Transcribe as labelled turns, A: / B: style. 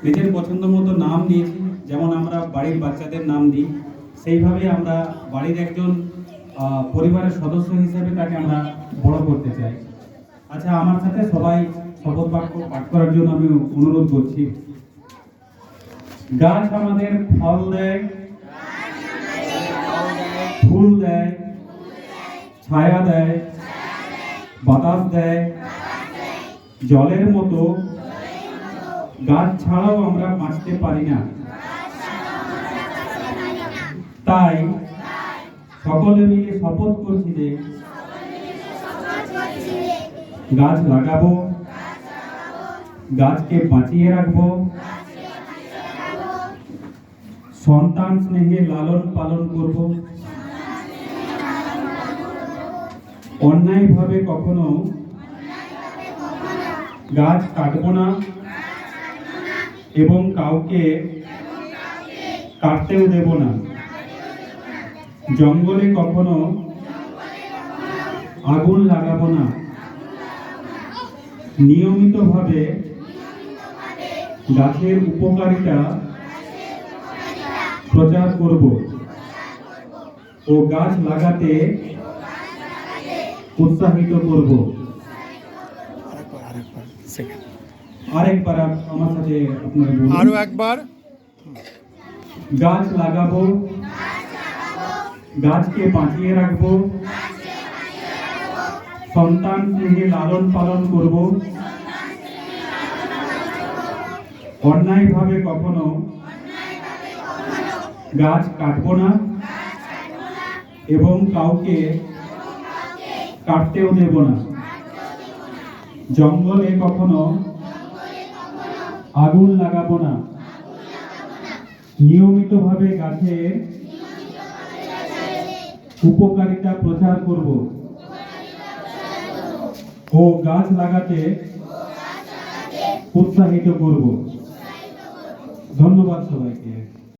A: নিজের পছন্দ মতো নাম দিয়েছি। যেমন আমরা বাড়ির বাচ্চাদের নাম দিই, সেইভাবে আমরা বাড়ির একজন পরিবারের সদস্য হিসেবে তাকে আমরা বড় করতে চাই। আচ্ছা, আমার সাথে সবাই শপথ বাক্য পাঠ করার জন্য আমি অনুরোধ করছি। গাছ আমাদের ফল দেয়, ফুল দেয়, ছায়া দেয়, বাতাস দেয়, জলের মতো গাছ ছাড়াও আমরা বাঁচতে পারি না। তাই সকলে মিলে শপথ করছি যে গাছ লাগাবো, গাছকে বাঁচিয়ে রাখবো, সন্তান স্নেহে লালন পালন করব, অন্যায়ভাবে কখনো গাছ কাটবো না এবং কাউকে কাটতেও দেব না। জঙ্গলে কখনো আগুন লাগাবো না। নিয়মিতভাবে গাছের উপকারিতা প্রচার করব ও গাছ লাগাতে উৎসাহিত করব। আরেকবার আমার সাথে আপনারা বলুন।
B: আরো একবার।
A: গাছ লাগাবো, গাছকে বাঁচিয়ে রাখবো, সন্তান স্নেহে লালন পালন করব, অন্যায়ভাবে কখনো গাছ কাটবো না এবং কাউকে কাটতেও দেব না। জঙ্গলে কখনো আগুন লাগাবো না। নিয়মিতভাবে গাছের উপকারিতা প্রচার করব ও গাছ লাগাতে উৎসাহিত করব। ধন্যবাদ সবাইকে।